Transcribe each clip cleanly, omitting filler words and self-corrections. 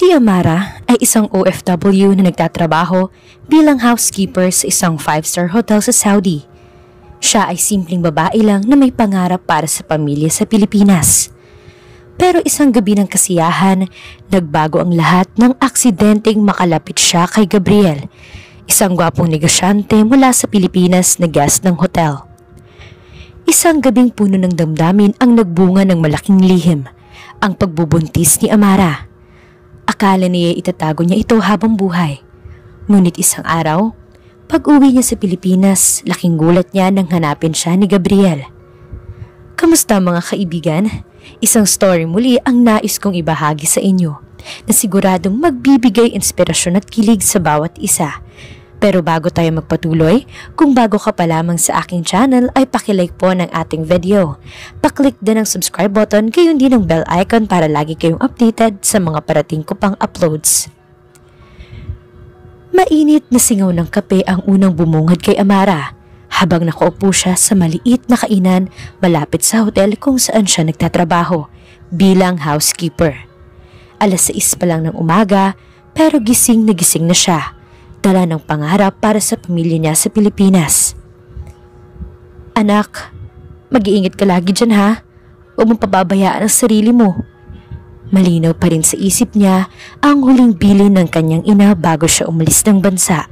Si Amara ay isang OFW na nagtatrabaho bilang housekeeper sa isang 5-star hotel sa Saudi. Siya ay simpleng babae lang na may pangarap para sa pamilya sa Pilipinas. Pero isang gabi ng kasiyahan, nagbago ang lahat nang aksidenteng makalapit siya kay Gabriel, isang gwapong negosyante mula sa Pilipinas na guest ng hotel. Isang gabing puno ng damdamin ang nagbunga ng malaking lihim, ang pagbubuntis ni Amara. Akala niya itatago niya ito habang buhay. Ngunit isang araw, pag-uwi niya sa Pilipinas, laking gulat niya nang hanapin siya ni Gabriel. Kamusta mga kaibigan? Isang story muli ang nais kong ibahagi sa inyo na siguradong magbibigay inspirasyon at kilig sa bawat isa. Pero bago tayo magpatuloy, kung bago ka pa lamang sa aking channel ay pakilike po ng ating video. Paklik din ang subscribe button, gayon din ang bell icon para lagi kayong updated sa mga parating ko pang uploads. Mainit na singaw ng kape ang unang bumungad kay Amara habang nakaupo siya sa maliit na kainan malapit sa hotel kung saan siya nagtatrabaho bilang housekeeper. 6:00 pa lang ng umaga pero gising na siya. Dala ng pangarap para sa pamilya niya sa Pilipinas. Anak, mag-iingat ka lagi dyan ha. Huwag mong pababayaan ang sarili mo. Malinaw pa rin sa isip niya ang huling bilin ng kanyang ina bago siya umalis ng bansa.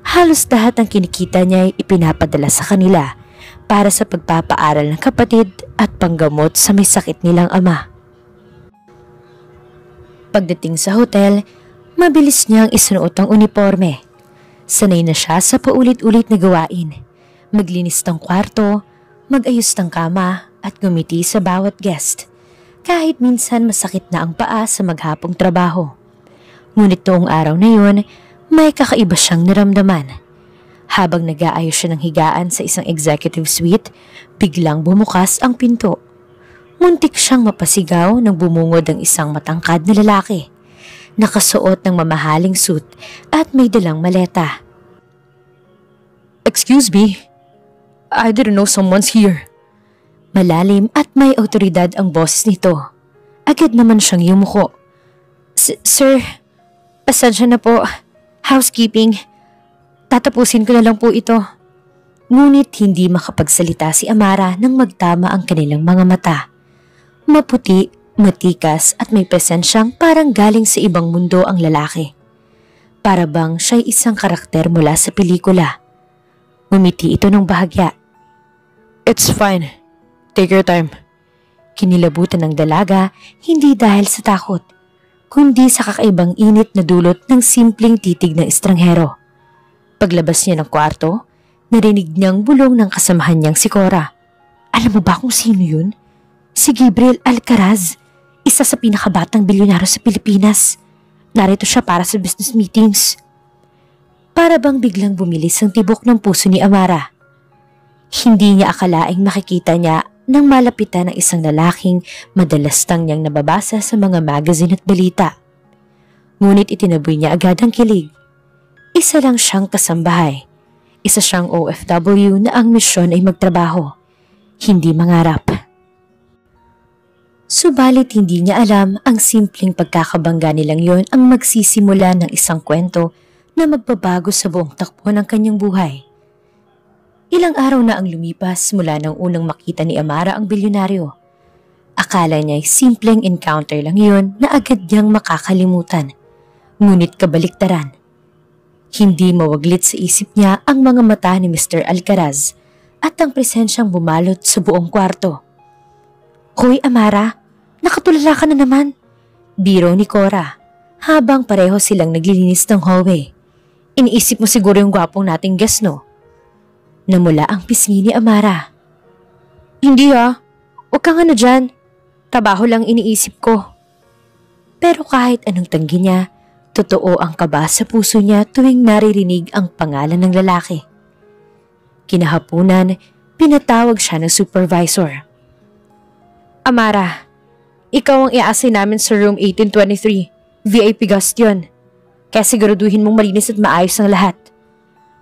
Halos lahat ng kinikita niya ay ipinapadala sa kanila para sa pagpapaaral ng kapatid at panggamot sa may sakit nilang ama. Pagdating sa hotel, mabilis niyang isunuot ang uniforme. Sanay na siya sa paulit-ulit na gawain. Maglinis ng kwarto, mag-ayos ng kama at gumiti sa bawat guest. Kahit minsan masakit na ang paa sa maghapong trabaho. Ngunit noong araw na yun, may kakaiba siyang naramdaman. Habang nag-aayos siya ng higaan sa isang executive suite, biglang bumukas ang pinto. Muntik siyang mapasigaw nang bumungod ang isang matangkad na lalaki. Nakasuot ng mamahaling suit at may dalang maleta. Excuse me, I didn't know someone's here. Malalim at may otoridad ang boses nito. Agad naman siyang yumuko. Sir, pasensya na po. Housekeeping. Tatapusin ko na lang po ito. Ngunit hindi makapagsalita si Amara nang magtama ang kanilang mga mata. Maputi, matikas at may presensyang parang galing sa ibang mundo ang lalaki. Para bang siya'y isang karakter mula sa pelikula. Ngumiti ito ng bahagya. It's fine. Take your time. Kinilabutan ng dalaga hindi dahil sa takot, kundi sa kakaibang init na dulot ng simpleng titig ng estranghero. Paglabas niya ng kwarto, narinig niyang bulong ng kasamahan niyang si Cora. Alam mo ba kung sino yun? Si Gabriel Alcaraz. Isa sa pinakabatang bilyonaryo sa Pilipinas. Narito siya para sa business meetings. Para bang biglang bumilis ang tibok ng puso ni Amara. Hindi niya akalaing makikita niya nang malapitan ng isang lalaking madalas tang niyang nababasa sa mga magazine at balita. Ngunit itinaboy niya agad ang kilig. Isa lang siyang kasambahay. Isa siyang OFW na ang misyon ay magtrabaho, hindi mangarap. Subalit hindi niya alam ang simpleng pagkakabangga nilang yon ang magsisimula ng isang kwento na magbabago sa buong takbo ng kanyang buhay. Ilang araw na ang lumipas mula nang unang makita ni Amara ang bilyonaryo. Akala niya ay simpleng encounter lang yon na agad niyang makakalimutan. Ngunit kabaliktaran. Hindi mawaglit sa isip niya ang mga mata ni Mr. Alcaraz at ang presensyang bumalot sa buong kwarto. Hoy Amara, nakatulala ka na naman. Biro ni Cora habang pareho silang naglilinis ng hallway. Iniisip mo siguro yung gwapong nating guest, no? Namula ang pisngi ni Amara. Hindi huwag kang ano dyan. Trabaho lang iniisip ko. Pero kahit anong tanggi niya, totoo ang kaba sa puso niya tuwing naririnig ang pangalan ng lalaki. Kinahapunan, pinatawag siya ng supervisor. Amara, ikaw ang i-assign namin sa room 1823. VIP guest yun. Kaya siguraduhin mong malinis at maayos ang lahat.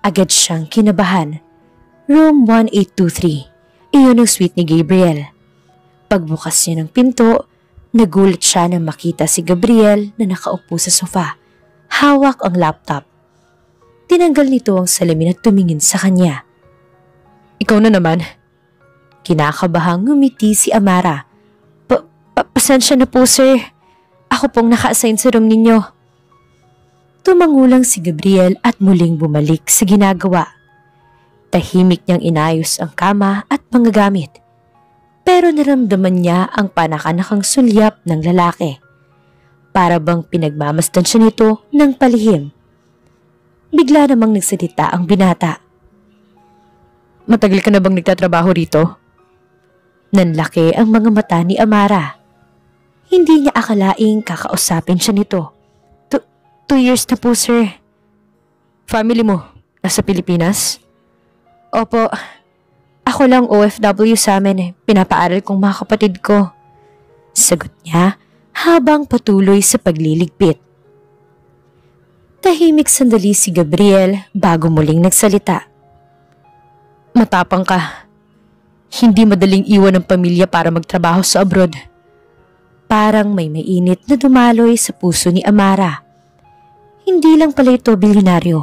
Agad siyang kinabahan. Room 1823. Iyon ang suite ni Gabriel. Pagbukas niya ng pinto, Nagulat siya nang makita si Gabriel na nakaupo sa sofa, hawak ang laptop. Tinanggal nito ang salamin at tumingin sa kanya. Ikaw na naman. Kinakabahang ngumiti si Amara. Pasensya na po sir. Ako pong naka-assign sa room ninyo. Tumangulang si Gabriel at muling bumalik sa ginagawa. Tahimik niyang inayos ang kama at mga gamit. Pero naramdaman niya ang panakanakang sulyap ng lalaki. Para bang pinagmamasdan siya nito ng palihim. Bigla namang nagsalita ang binata. Matagal ka na bang nagtatrabaho rito? Nanlaki ang mga mata ni Amara. Hindi niya akalaing kakausapin siya nito. 2 years na po sir. Family mo, nasa Pilipinas? Opo. Ako lang OFW sa amin. Pinapaaral kong mga kapatid ko. Sagot niya habang patuloy sa pagliligpit. Tahimik sandali si Gabriel bago muling nagsalita. Matapang ka. Hindi madaling iwan ng pamilya para magtrabaho sa abroad. Parang may mainit na dumaloy sa puso ni Amara. Hindi lang pala ito bilyonaryo.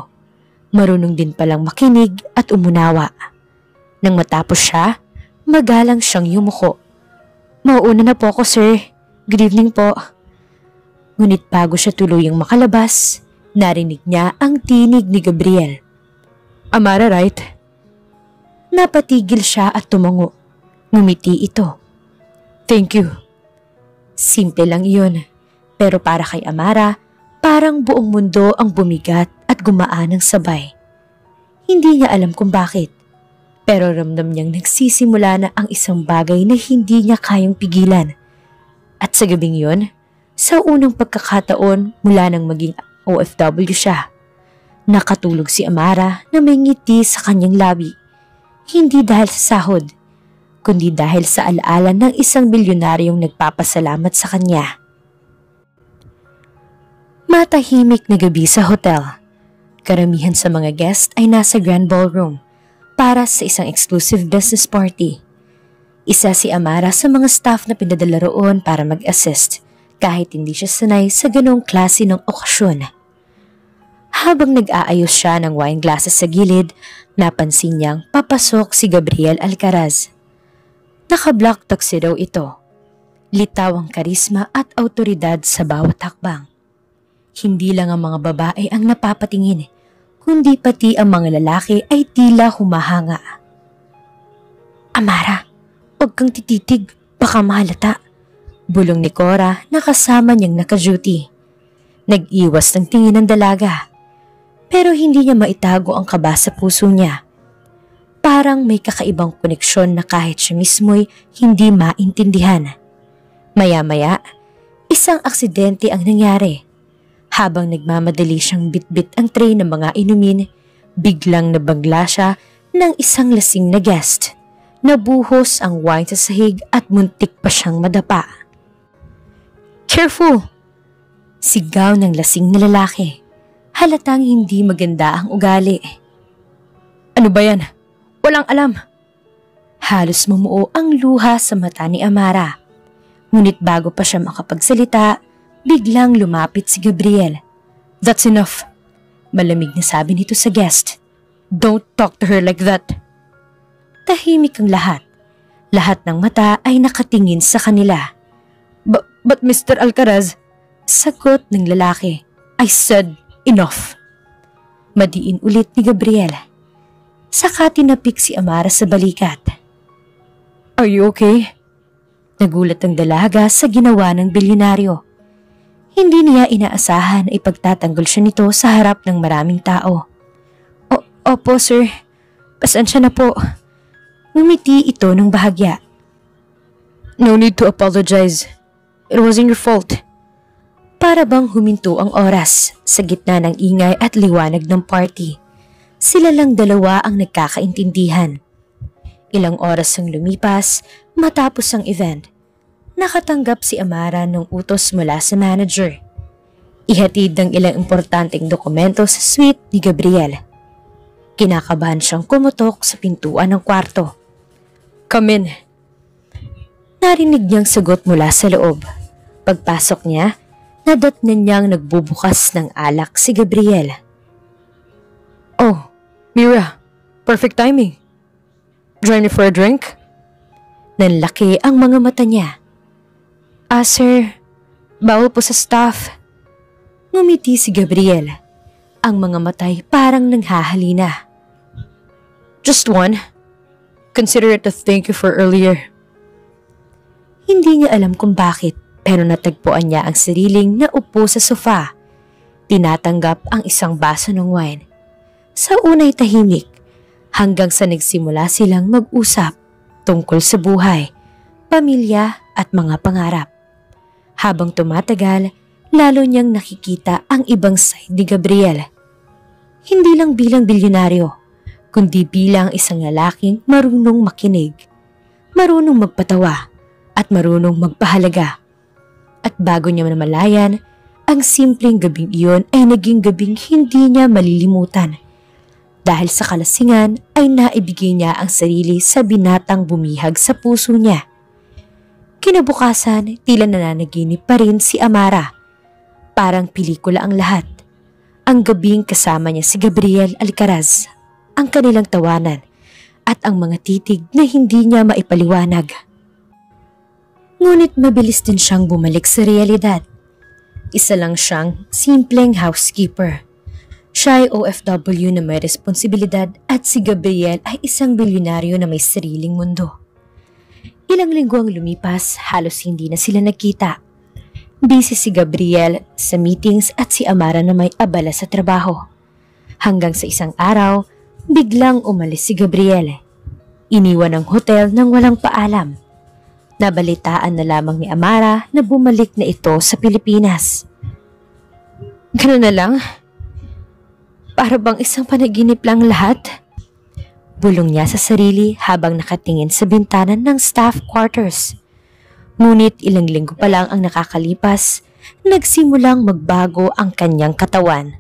Marunong din palang makinig at umunawa. Nang matapos siya, magalang siyang yumuko. Mauuna na po ako sir. Good evening po. Ngunit bago siya tuluyang makalabas, narinig niya ang tinig ni Gabriel. Amara, right? Napatigil siya at tumango. Ngumiti ito. Thank you. Simple lang iyon. Pero para kay Amara, parang buong mundo ang bumigat at gumaan ng sabay. Hindi niya alam kung bakit. Pero ramdam niyang nagsisimula na ang isang bagay na hindi niya kayang pigilan. At sa gabing yun, sa unang pagkakataon mula nang maging OFW siya, nakatulog si Amara na may ngiti sa kanyang labi. Hindi dahil sa sahod, kundi dahil sa alaala ng isang bilyonaryong nagpapasalamat sa kanya. Matahimik na gabi sa hotel. Karamihan sa mga guest ay nasa grand ballroom para sa isang exclusive business party. Isa si Amara sa mga staff na pinadala roon para mag-assist kahit hindi siya sanay sa ganong klase ng okasyon. Habang nag-aayos siya ng wine glasses sa gilid, napansin niyang papasok si Gabriel Alcaraz. Naka-black tuxedo ito. Litaw ang karisma at autoridad sa bawat hakbang. Hindi lang ang mga babae ang napapatingin, kundi pati ang mga lalaki ay tila humahanga. Amara, huwag kang tititig, baka mahalata. Bulong ni Cora na kasama niyang naka-duty. Nag-iwas ng tingin ng dalaga. Pero hindi niya maitago ang kaba sa puso niya. Parang may kakaibang koneksyon na kahit siya mismo'y hindi maintindihan. Maya-maya, isang aksidente ang nangyari. Habang nagmamadali siyang bitbit ang tray ng mga inumin, biglang nabangla siya ng isang lasing na guest. Nabuhos ang wine sa sahig at muntik pa siyang madapa. Careful! Sigaw ng lasing na lalaki. Halatang hindi maganda ang ugali. Ano ba yan? Walang alam. Halos mumuo ang luha sa mata ni Amara. Ngunit bago pa siya makapagsalita, biglang lumapit si Gabriel. That's enough. Malamig na sabi nito sa guest. Don't talk to her like that. Tahimik ang lahat. Lahat ng mata ay nakatingin sa kanila. But Mr. Alcaraz, sagot ng lalaki. I said enough. Madiin ulit ni Gabriel. Saka tinapik si Amara sa balikat. Are you okay? Nagulat ang dalaga sa ginawa ng bilyonaryo. Hindi niya inaasahan na ipagtatanggol siya nito sa harap ng maraming tao. Opo sir, pasensya na po. Ngumiti ito ng bahagya. No need to apologize. It wasn't your fault. Para bang huminto ang oras sa gitna ng ingay at liwanag ng party. Sila lang dalawa ang nagkakaintindihan. Ilang oras ang lumipas matapos ang event. Nakatanggap si Amara ng utos mula sa manager. Ihatid ng ilang importanteng dokumento sa suite ni Gabriel. Kinakabahan siyang kumutok sa pintuan ng kwarto. Come in. Narinig niyang sagot mula sa loob. Pagpasok niya, nadatnan niyang nagbubukas ng alak si Gabriel. Oh, Mira, perfect timing. Join me for a drink? Nanlaki ang mga mata niya. Sir, bawal po sa staff. Ngumiti si Gabriel. Ang mga matay parang nanghahalina. Just one. Consider it a thank you for earlier. Hindi niya alam kung bakit, pero natagpuan niya ang sariling naupo sa sofa. Tinatanggap ang isang baso ng wine. Sa unay tahimik, hanggang sa nagsimula silang mag-usap tungkol sa buhay, pamilya at mga pangarap. Habang tumatagal, lalo niyang nakikita ang ibang side ni Gabriel. Hindi lang bilang bilyonaryo, kundi bilang isang lalaking marunong makinig, marunong magpatawa, at marunong magpahalaga. At bago niya namalayan, ang simpleng gabing iyon ay naging gabing hindi niya malilimutan. Dahil sa kalasingan ay naibigay niya ang sarili sa binatang bumihag sa puso niya. Kinabukasan, tila nananaginip pa rin si Amara. Parang pelikula ang lahat. Ang gabing kasama niya si Gabriel Alcaraz, ang kanilang tawanan, at ang mga titig na hindi niya maipaliwanag. Ngunit mabilis din siyang bumalik sa realidad. Isa lang siyang simpleng housekeeper. Siya ay OFW na may responsibilidad at si Gabriel ay isang bilyonaryo na may sariling mundo. Ilang linggo ang lumipas, halos hindi na sila nagkita. Busy si Gabriel sa meetings at si Amara na may abala sa trabaho. Hanggang sa isang araw, biglang umalis si Gabriel. Iniwan ang hotel nang walang paalam. Nabalitaan na lamang ni Amara na bumalik na ito sa Pilipinas. Ganun na lang? Para bang isang panaginip lang lahat? Bulong niya sa sarili habang nakatingin sa bintana ng staff quarters. Ngunit ilang linggo pa lang ang nakakalipas, nagsimulang magbago ang kanyang katawan.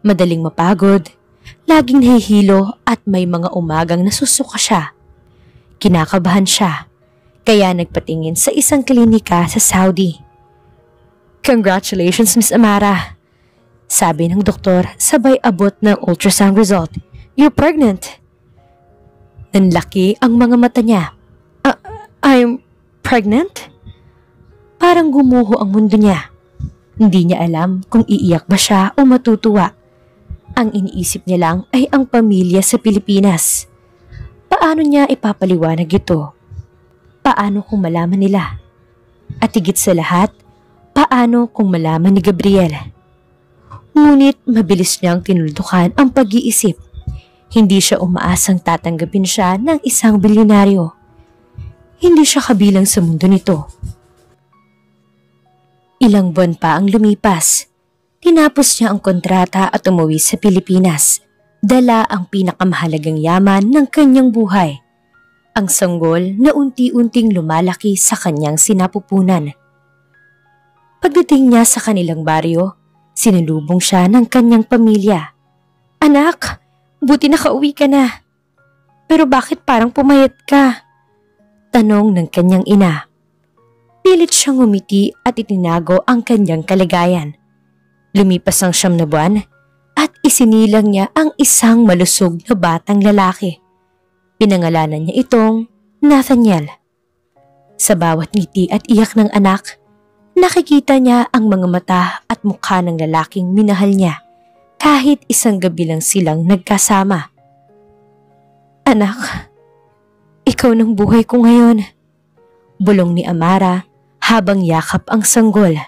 Madaling mapagod, laging nahihilo at may mga umagang nasusuka siya. Kinakabahan siya, kaya nagpatingin sa isang klinika sa Saudi. Congratulations, Miss Amara. Sabi ng doktor sabay abot ng ultrasound result. You're pregnant. Nanlaki ang mga mata niya. I'm pregnant? Parang gumuho ang mundo niya. Hindi niya alam kung iiyak ba siya o matutuwa. Ang iniisip niya lang ay ang pamilya sa Pilipinas. Paano niya ipapaliwanag ito? Paano kung malaman nila? At higit sa lahat, paano kung malaman ni Gabriel? Ngunit mabilis niyang tinuldukan ang pag-iisip. Hindi siya umaasang tatanggapin siya ng isang bilyonaryo. Hindi siya kabilang sa mundo nito. Ilang buwan pa ang lumipas. Tinapos niya ang kontrata at umuwi sa Pilipinas. Dala ang pinakamahalagang yaman ng kanyang buhay. Ang sanggol na unti-unting lumalaki sa kanyang sinapupunan. Pagdating niya sa kanilang baryo, sinalubong siya ng kanyang pamilya. Anak, buti nakauwi ka na. Pero bakit parang pumayat ka? Tanong ng kanyang ina. Pilit siyang ngumiti at itinago ang kanyang kaligayan. Lumipas ang 9 na buwan at isinilang niya ang isang malusog na batang lalaki. Pinangalanan niya itong Nathaniel. Sa bawat ngiti at iyak ng anak, nakikita niya ang mga mata at mukha ng lalaking minahal niya kahit isang gabi lang silang nagkasama. Anak, ikaw ng buhay ko ngayon. Bulong ni Amara habang yakap ang sanggol.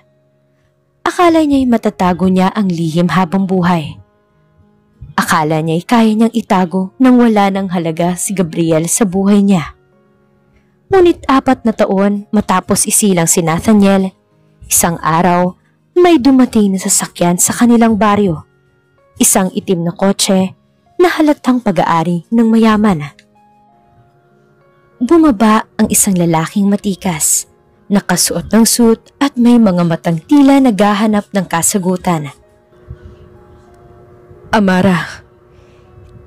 Akala niya'y matatago niya ang lihim habang buhay. Akala niya'y kaya niyang itago nang wala ng halaga si Gabriel sa buhay niya. Ngunit 4 na taon matapos isilang si Nathaniel, isang araw may dumating na sasakyan sa kanilang baryo. Isang itim na kotse na halatang pag-aari ng mayaman. Bumaba ang isang lalaking matikas, nakasuot ng suit at may mga matang tila naghahanap ng kasagutan. Amara.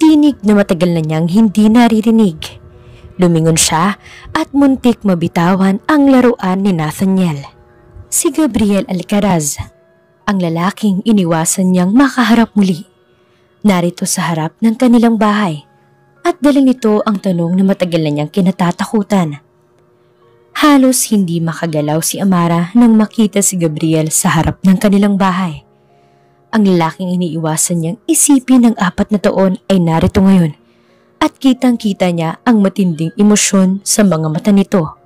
Tinig na matagal na niyang hindi naririnig. Lumingon siya at muntik mabitawan ang laruan ni Nathaniel. Si Gabriel Alcaraz, ang lalaking iniwasan niyang makaharap muli. Narito sa harap ng kanilang bahay at dala nito ang tanong na matagal na niyang kinatatakutan. Halos hindi makagalaw si Amara nang makita si Gabriel sa harap ng kanilang bahay. Ang lalaking iniiwasan niyang isipin ng 4 na taon ay narito ngayon at kitang-kita niya ang matinding emosyon sa mga mata nito.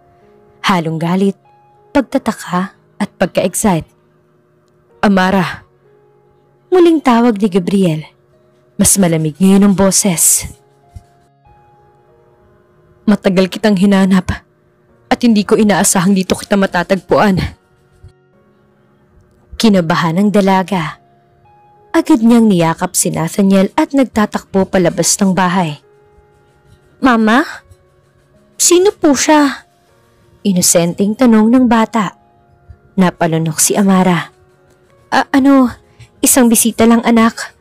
Halong galit, pagtataka at pagka-excite. Amara. Muling tawag ni Gabriel. Mas malamig ngayon ang boses. Matagal kitang hinanap at hindi ko inaasahang dito kita matatagpuan. Kinabahan ng dalaga. Agad niyang niyakap si Nathaniel at nagtatakbo palabas ng bahay. Mama? Sino po siya? Inosenteng tanong ng bata. Napalunok si Amara. Isang bisita lang anak.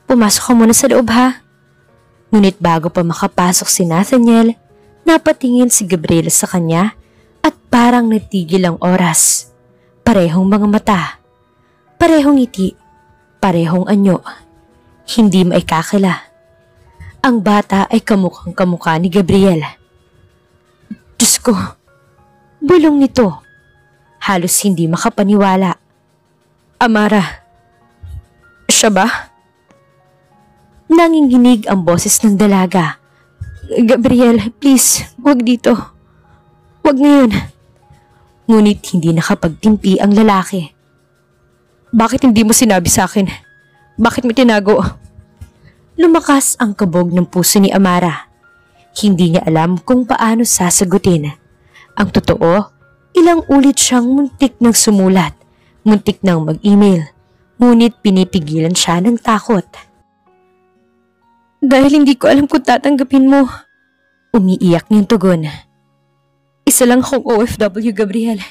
Pumasok ka muna sa loob ha. Ngunit bago pa makapasok si Nathaniel, napatingin si Gabriel sa kanya at parang natigil ang oras. Parehong mga mata. Parehong ngiti. Parehong anyo. Hindi maikakila. Ang bata ay kamukhang kamukha ni Gabriel. Diyos ko, bulong nito. Halos hindi makapaniwala. Amara, siya ba? Nanginginig ang boses ng dalaga. Gabriel, please, huwag dito. Huwag ngayon. Ngunit hindi nakapagtimpi ang lalaki. Bakit hindi mo sinabi sa akin? Bakit mo tinago? Lumakas ang kabog ng puso ni Amara. Hindi niya alam kung paano sasagutin. Ang totoo, ilang ulit siyang muntik ng sumulat, muntik ng mag-email, ngunit pinipigilan siya ng takot. Dahil hindi ko alam kung tatanggapin mo. Umiiyak niyang tugon. Isa lang akong OFW, Gabriel.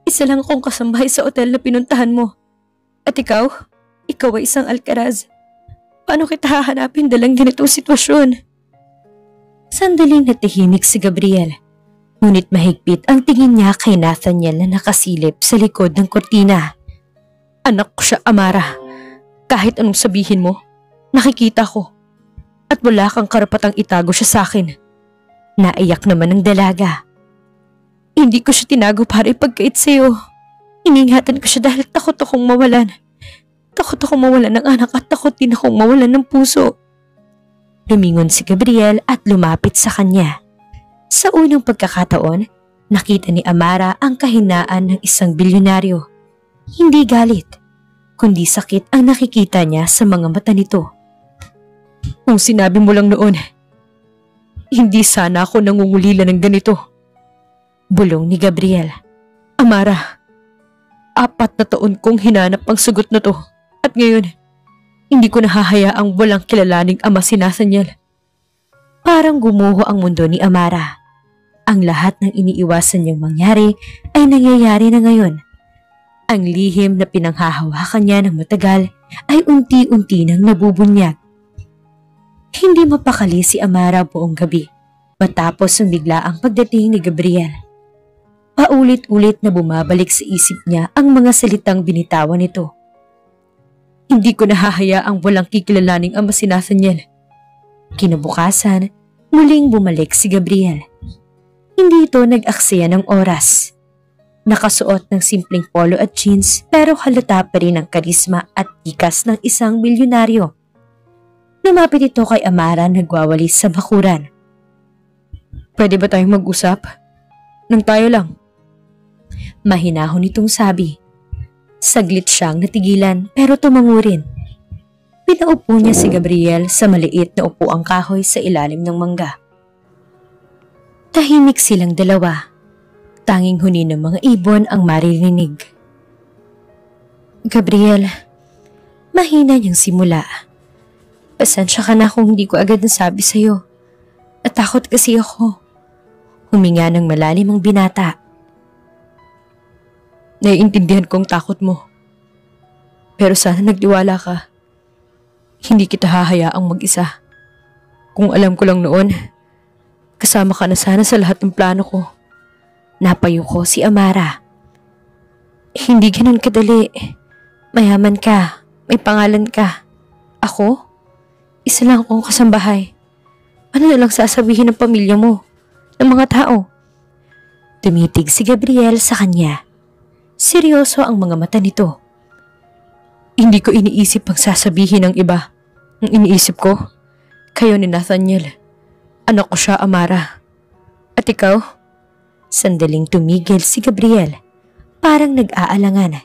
Isa lang akong kasambahay sa otel na pinuntahan mo. At ikaw ay isang Alcaraz. Paano kita hahanapin dalang ganitong sitwasyon? Sandaling natahimik si Gabriel. Ngunit mahigpit ang tingin niya kay Nathaniel na nakasilip sa likod ng kortina. Anak ko siya, Amara. Kahit anong sabihin mo, nakikita ko. At wala kang karapatang itago siya sa akin. Naiyak naman ang dalaga. Hindi ko siya tinago para ipagkait sa'yo. Iningatan ko siya dahil takot akong mawalan. Takot akong mawalan ng anak at takot din akong mawalan ng puso. Lumingon si Gabriel at lumapit sa kanya. Sa unang pagkakataon, nakita ni Amara ang kahinaan ng isang bilyonaryo. Hindi galit, kundi sakit ang nakikita niya sa mga mata nito. Kung sinabi mo lang noon, hindi sana ako nangungulila ng ganito. Bulong ni Gabriel. Amara, 4 na taon kong hinanap ang sagot na to. At ngayon, hindi ko nahahayaang walang kilalaning ama si Nathaniel. Parang gumuho ang mundo ni Amara. Ang lahat ng iniiwasan niyang mangyari ay nangyayari na ngayon. Ang lihim na pinanghahawakan niya ng matagal ay unti-unti nang nabubunyag. Hindi mapakali si Amara buong gabi matapos ang biglaang pagdating ni Gabriel. Paulit-ulit na bumabalik sa isip niya ang mga salitang binitawan nito. Hindi ko nahahayaang walang kikilalaning ama si Nathaniel. Kinabukasan, muling bumalik si Gabriel. Hindi ito nag-aksaya ng oras. Nakasuot ng simpleng polo at jeans pero halata pa rin ang karisma at tikas ng isang milyonaryo. Lumapit ito kay Amara nagwawalis sa bakuran. Pwede ba tayong mag-usap? Nang tayo lang. Mahinahon nitong sabi. Saglit siyang natigilan pero tumango rin. Pinaupo niya si Gabriel sa maliit na upuang kahoy sa ilalim ng mangga. Tahimik silang dalawa. Tanging huni ng mga ibon ang maririnig. Gabriel, mahina niyang simula. Pasensya ka na kung hindi ko agad nasabi sa'yo. Natakot kasi ako. Huminga ng malalim ang binata. Naiintindihan kong takot mo. Pero sana nagtiwala ka. Hindi kita hahayaang mag-isa. Kung alam ko lang noon, kasama ka na sana sa lahat ng plano ko. Napayuko si Amara. Hindi ganun kadali. Mayaman ka. May pangalan ka. Ako? Isa lang akong kasambahay. Ano na lang sasabihin ng pamilya mo? Ng mga tao? Tumitig si Gabriel sa kanya. Seryoso ang mga mata nito. Hindi ko iniisip ang sasabihin ng iba. Ang iniisip ko, kayo ni Nathaniel. Anak ko siya, Amara. At ikaw? Sandaling tumigil si Gabriel. Parang nag-aalangan.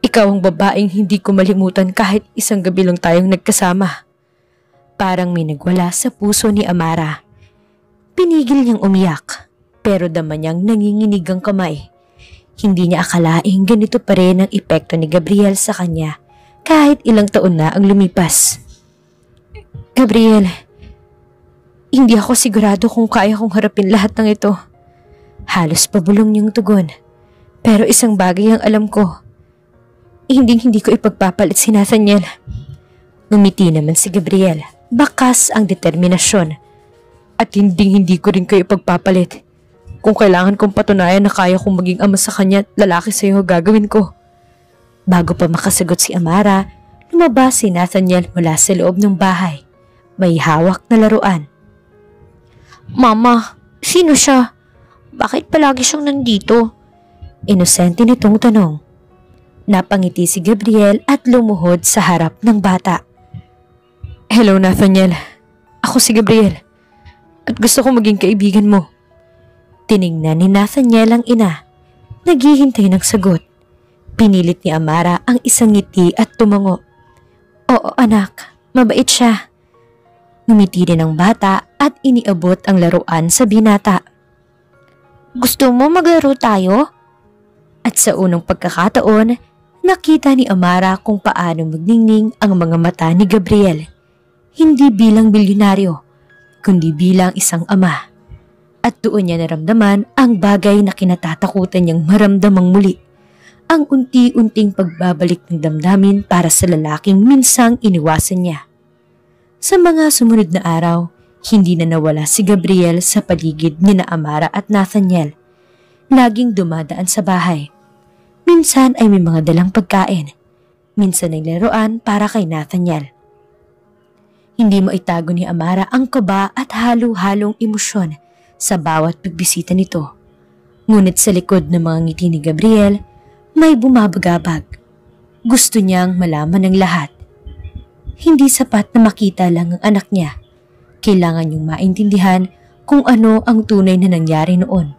Ikaw ang babaeng hindi ko malimutan kahit isang gabi lang tayong nagkasama. Parang may nagwala sa puso ni Amara. Pinigil niyang umiyak, pero dama niyang nanginginig ang kamay. Hindi niya akalaing ganito pa rin ang epekto ni Gabriel sa kanya kahit ilang taon na ang lumipas. Gabriel, hindi ako sigurado kung kaya kong harapin lahat ng ito. Halos pabulong niyang tugon. Pero isang bagay ang alam ko. Hindi ko ipagpapalit si Nathaniel. Ngumiti naman si Gabriel. Bakas ang determinasyon. At hindi ko rin kayo ipagpapalit. Kung kailangan kong patunayan na kaya kong maging ama sa kanya at lalaki sa iyo, gagawin ko. Bago pa makasagot si Amara, lumabas si Nathaniel mula sa loob ng bahay. May hawak na laruan. Mama, sino siya? Bakit palagi siyang nandito? Inosente nitong tanong. Napangiti si Gabriel at lumuhod sa harap ng bata. Hello, Nathaniel. Ako si Gabriel. At gusto kong maging kaibigan mo. Tiningnan ni Nathaniel ang ina. Naghihintay ng sagot. Pinilit ni Amara ang isang ngiti at tumango. Oo anak, mabait siya. Ngumiti din ang bata at iniabot ang laruan sa binata. Gusto mo maglaro tayo? At sa unang pagkakataon, nakita ni Amara kung paano magningning ang mga mata ni Gabriel. Hindi bilang bilyonaryo, kundi bilang isang ama. At doon niya naramdaman ang bagay na kinatatakutan niyang maramdamang muli. Ang unti-unting pagbabalik ng damdamin para sa lalaking minsang iniwasan niya. Sa mga sumunod na araw, hindi na nawala si Gabriel sa paligid ni Amara at Nathaniel. Laging dumadaan sa bahay. Minsan ay may mga dalang pagkain. Minsan ay laruan para kay Nathaniel. Hindi mo itago ni Amara ang kaba at halo-halong emosyon sa bawat pagbisita nito. Ngunit sa likod ng mga ngiti ni Gabriel, may bumabagabag. Gusto niyang malaman ng lahat. Hindi sapat na makita lang ang anak niya. Kailangan niyang maintindihan kung ano ang tunay na nangyari noon.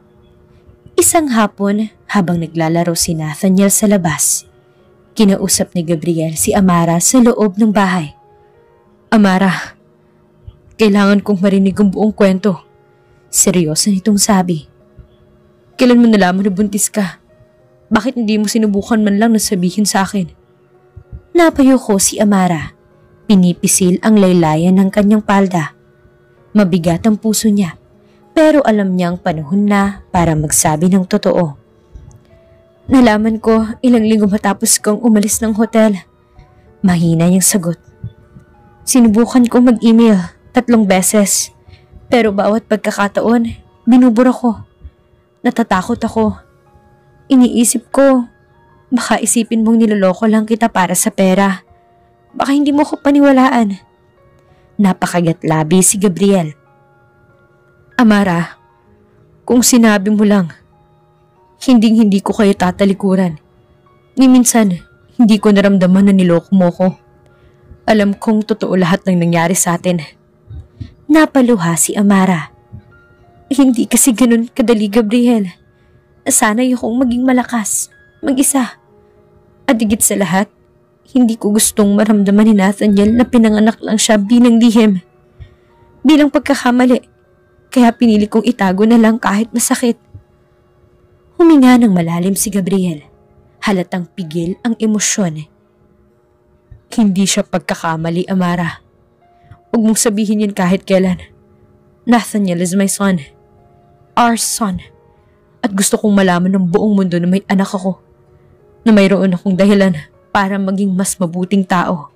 Isang hapon, habang naglalaro si Nathaniel sa labas, kinausap ni Gabriel si Amara sa loob ng bahay. Amara, kailangan kong marinig ang buong kwento. Seryoso nitong sabi. Kailan mo nalaman na buntis ka? Bakit hindi mo sinubukan man lang na sabihin sa akin? Napayuko si Amara. Pinipisil ang laylayan ng kanyang palda. Mabigat ang puso niya, pero alam niyang panahon na para magsabi ng totoo. Nalaman ko ilang linggo matapos kong umalis ng hotel. Mahina niyang sagot. Sinubukan ko mag-email 3 beses. Pero bawat pagkakataon, binubura ko. Natatakot ako. Iniisip ko, baka isipin mong niloloko lang kita para sa pera. Baka hindi mo ko paniwalaan. Napakagat labi si Gabriel. Amara, kung sinabi mo lang, hindi ko kayo tatalikuran. Ni minsan, hindi ko naramdaman na niloko mo ko. Alam kong totoo lahat ng nangyari sa atin. Napaluha si Amara. Hindi kasi ganun kadali, Gabriel. Nasanay akong maging malakas, mag-isa. At higit sa lahat, hindi ko gustong maramdaman ni Nathaniel na pinanganak lang siya bilang lihim. Bilang pagkakamali, kaya pinili kong itago na lang kahit masakit. Huminga ng malalim si Gabriel. Halatang pigil ang emosyon. Hindi siya pagkakamali, Amara. Huwag mong sabihin yan kahit kailan. Nathaniel is my son. Our son. At gusto kong malaman ng buong mundo na may anak ako. Na mayroon akong dahilan para maging mas mabuting tao.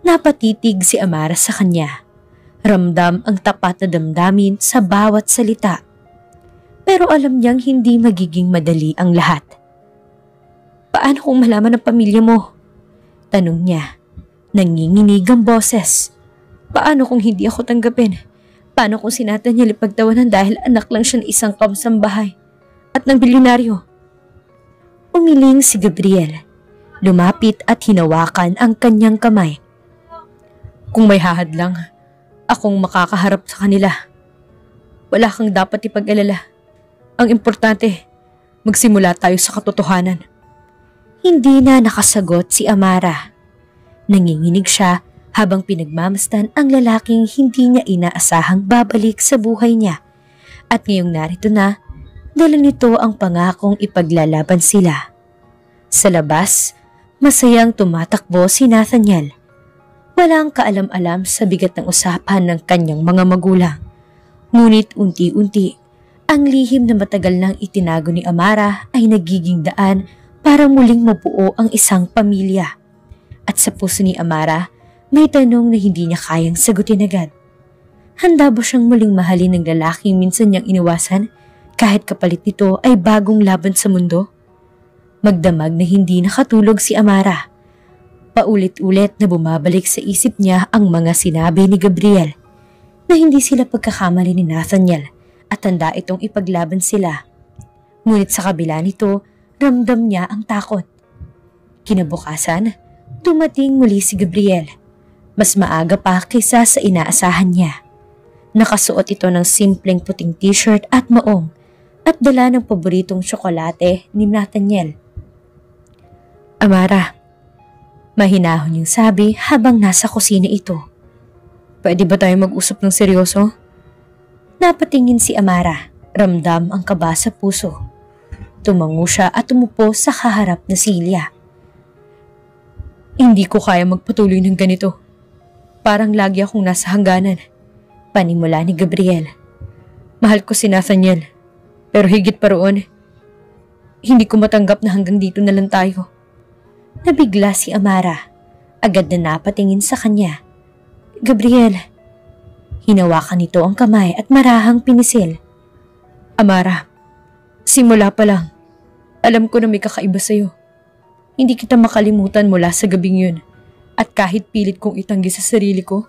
Napatitig si Amara sa kanya. Ramdam ang tapat na damdamin sa bawat salita. Pero alam niyang hindi magiging madali ang lahat. Paano kung malaman ng pamilya mo? Tanong niya. Nanginginig ang boses. Paano kung hindi ako tanggapin? Paano kung si Nathaniel ipagtawanan dahil anak lang siya ng isang kamsambahay at ng bilyonaryo? Umiling si Gabriel. Lumapit at hinawakan ang kanyang kamay. Kung may hahadlang, akong makakaharap sa kanila. Wala kang dapat ipag-alala. Ang importante, magsimula tayo sa katotohanan. Hindi na nakasagot si Amara. Nanginginig siya habang pinagmamasdan ang lalaking hindi niya inaasahang babalik sa buhay niya. At ngayong narito na, dala nito ang pangakong ipaglalaban sila. Sa labas, masayang tumatakbo si Nathaniel. Walang kaalam-alam sa bigat ng usapan ng kanyang mga magulang. Ngunit unti-unti, ang lihim na matagal nang itinago ni Amara ay nagiging daan para muling mabuo ang isang pamilya. At sa puso ni Amara, may tanong na hindi niya kayang sagutin agad. Handa ba siyang muling mahalin ng lalaking minsan niyang iniwasan kahit kapalit nito ay bagong laban sa mundo? Magdamag na hindi nakatulog si Amara. Paulit-ulit na bumabalik sa isip niya ang mga sinabi ni Gabriel na hindi sila pagkakamali ni Nathaniel at handa itong ipaglaban sila. Ngunit sa kabila nito, ramdam niya ang takot. Kinabukasan, dumating muli si Gabriel. Mas maaga pa kaysa sa inaasahan niya. Nakasuot ito ng simpleng puting t-shirt at maong at dala ng paboritong tsokolate ni Nathaniel. Amara, mahinahon yung sabi habang nasa kusina ito. Pwede ba tayo mag-usap ng seryoso? Napatingin si Amara, ramdam ang kaba sa puso. Tumango siya at umupo sa kaharap na silya. Hindi ko kaya magpatuloy ng ganito. Parang lagi akong nasa hangganan. Panimula ni Gabriel. Mahal ko si Nathaniel, pero higit pa roon, hindi ko matanggap na hanggang dito na lang tayo. Nabigla si Amara. Agad na napatingin sa kanya. Gabriel. Hinawakan nito ang kamay at marahang pinisil. Amara, simula pa lang, alam ko na may kakaiba sa'yo. Hindi kita makalimutan mula sa gabing yun. At kahit pilit kong itanggi sa sarili ko,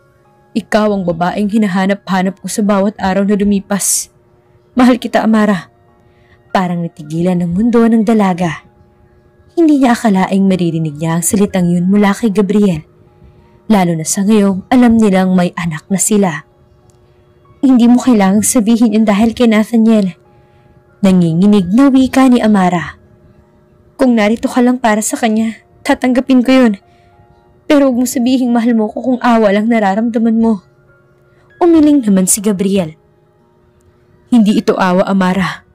ikaw ang babaeng hinahanap-hanap ko sa bawat araw na lumipas. Mahal kita, Amara. Parang natigilan ng mundo ng dalaga. Hindi niya akalaing maririnig niya ang salitang yun mula kay Gabriel. Lalo na sa ngayong alam nilang may anak na sila. Hindi mo kailangang sabihin yun dahil kay Nathaniel. Nanginginig na wika ni Amara. Kung narito ka lang para sa kanya, tatanggapin ko yun. Pero huwag mo sabihin mahal mo ko kung awa lang nararamdaman mo. Umiling naman si Gabriel. Hindi ito awa, Amara.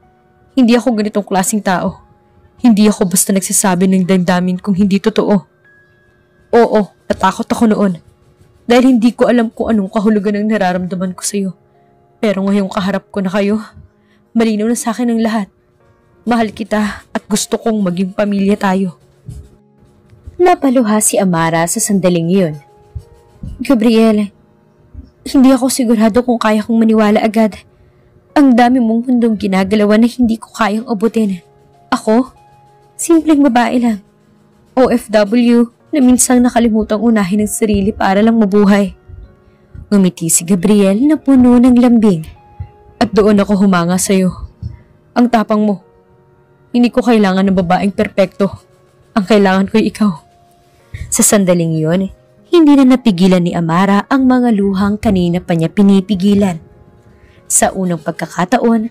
Hindi ako ganitong klaseng tao. Hindi ako basta nagsasabi ng damdamin kung hindi totoo. Oo, natakot ako noon. Dahil hindi ko alam kung anong kahulugan ng nararamdaman ko sa iyo. Pero ngayong kaharap ko na kayo, malinaw na sa akin ang lahat. Mahal kita at gusto kong maging pamilya tayo. Napaluha si Amara sa sandaling iyon. Gabriel, hindi ako sigurado kung kaya kong maniwala agad. Ang dami mong mundong ginagalawan na hindi ko kayang abutin. Ako? Simpleng babae lang. OFW na minsang nakalimutang unahin ang sarili para lang mabuhay. Ngumiti si Gabriel na puno ng lambing. At doon ako humanga sa'yo. Ang tapang mo. Hindi ko kailangan ng babaeng perpekto. Ang kailangan ko'y ikaw. Sa sandaling yun, hindi na napigilan ni Amara ang mga luhang kanina pa niya pinipigilan. Sa unang pagkakataon,